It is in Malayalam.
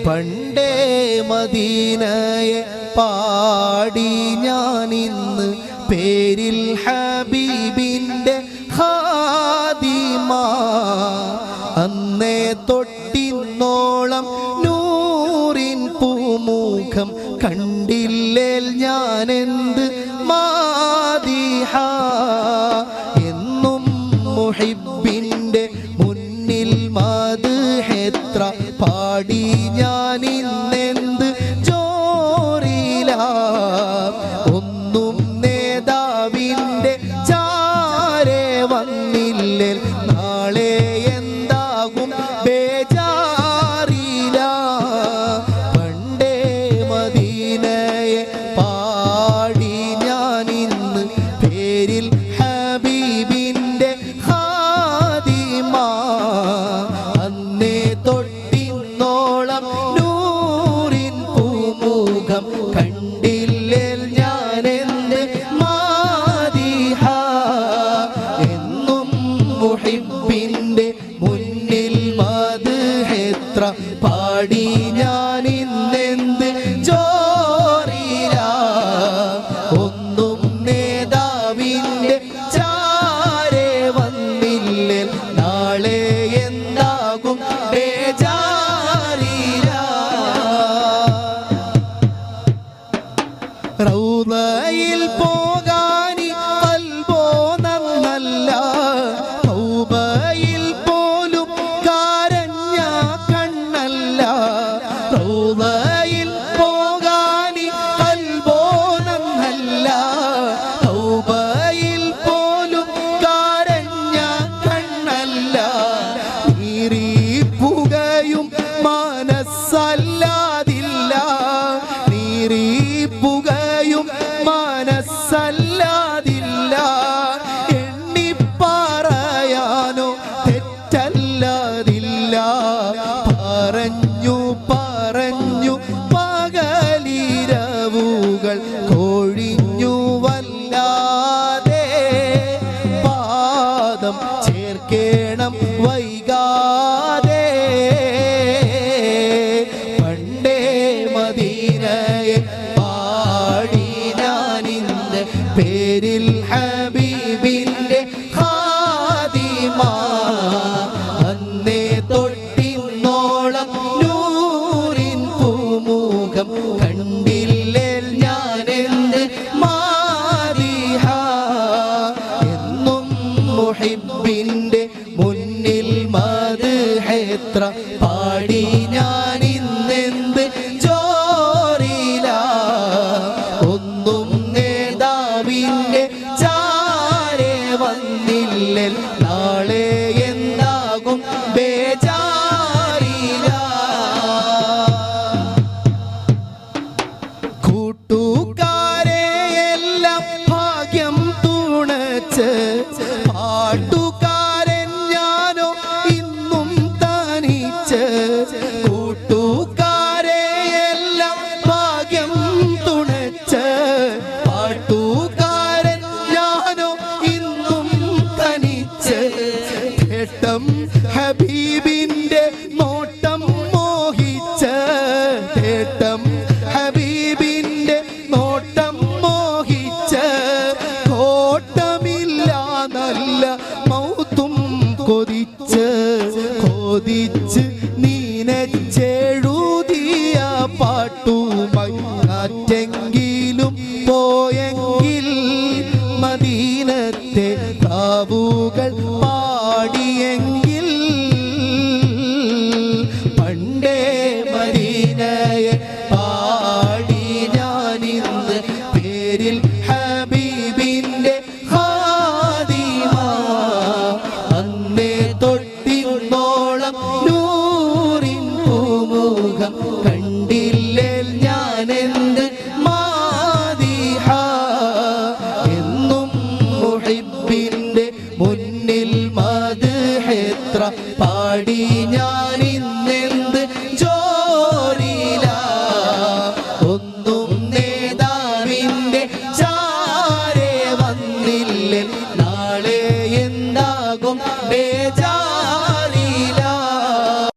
പണ്ടേ മദീനയെ പാടി ഞാനിന്ന് പേരിൽ ഹബീബിൻ്റെ ഖാദിമ. അന്നേ തൊട്ടിന്നോളം നൂറിൻ പൂമുഖം കണ്ടില്ലേൽ ഞാനെന്ത് മാദിഹ. എന്നും മുഹിബിൻ്റെ മുന്നിൽ മദ്ഹെത്ര പാടി ഞാനിന്നെന്ത് ജോറില. ഒന്നും നേതാവിൻ്റെ ചാരെ വന്നില്ലേൽ നാളെ എന്താകും ബേജാറില. പണ്ടേ മദീനയെ പാടി ഞാനിന്ന് പേരിൽ ഹബീബിൻ്റെ ഖാദിമ. അന്നേ തൊട്ടിന്നോളം നൂറിൻ പൂമുഖം കണ്ടില്ലേൽ ഞാനെന്ത് മാദിഹ. എന്നും മുഹിബിൻ്റെ മുന്നിൽ മദ്ഹെത്ര പാടി ഞാനിന്നെന്ത് ജോറില. ഒന്നും നേതാവിൻ്റെ ചാരെ വന്നില്ലേൽ നാളെ എന്താകും ബേജാറില. റൗളയിൽ പോകാനി ഖൽബോ നന്നല്ല, തൗബയിൽ പോലും കരഞ്ഞ കണ്ണല്ല. റൗളയിൽ പോകാനി ഖൽബോ നന്നല്ല, തൗബയിൽ പോലും കരഞ്ഞ കണ്ണല്ല. നീറിപ്പുകയും മനസ്സല്ലാതില്ല, നീറിപ്പുകയും മനസ്സല്ലാതില്ല. എണ്ണിപ്പറയാനോ തെറ്റല്ലാതില്ല. പറഞ്ഞു പറഞ്ഞു പകലിരവുകൾ കൊഴിഞ്ഞു വല്ലാതെ. പാദം ചേർക്കേണം വൈകാതെ. പണ്ടേ മദീനയെ പാടി ഞാനിന്ന് പേരിൽ ഹബീബിൻ്റെ ഖാദിമ. അന്നേ തൊട്ടിന്നോളം നൂറിൻ പൂമുഖം കണ്ടില്ലേൽ ഞാനെന്ത് മാദിഹ. എന്നും മുഹിബിൻ്റെ മുന്നിൽ മദ്ഹെത്ര പാടി ഞാനിന്നെന്ത് ജോറില. ഒന്നും നേതാവിൻ്റെ ചാരെ വന്നില്ലേൽ നാളെ എന്താകും ബേജാറില. കൂട്ടുകാരെ എല്ലാം ഭാഗ്യം തുണച്ച്, പാട്ടുകാരൻ ഞാനോ ഇന്നും തനിച്ച്. കൂട്ടുകാരെ എല്ലാം ഭാഗ്യം തുണച്ച്, പാട്ടുകാരൻ ഞാനോ ഇന്നും തനിച്ച്. തേട്ടം ഹബീബിൻ്റെ നോട്ടം മോഹിച്ച്, തേട്ടം ഹബീബിൻ്റെ നോട്ടം മോഹിച്ച്. കോട്ടമില്ല നല്ല മൗത്തും കൊതിച്ച്, കൊതിച്ച് നീനച്ചെഴുതിയ പാട്ടുമായി കാറ്റെങ്കിലും പോയെങ്കിൽ മദീനത്തെ കാവുകൾ പാടിയെങ്കിൽ. പണ്ടേ മദീനയെ പാടി ഞാനിന്ന് പേരിൽ ഹബീബിൻ്റെ ഖാദിമ. അന്നേ തൊട്ടിന്നോളം നൂറിൻ പൂമുഖം കണ്ടില്ലേൽ ഞാനെന്ത് മാദിഹ. എന്നും മുഹിബിൻ്റെ മുന്നിൽ മദ്ഹെത്ര പാടി ഞാനിന്നെന്ത്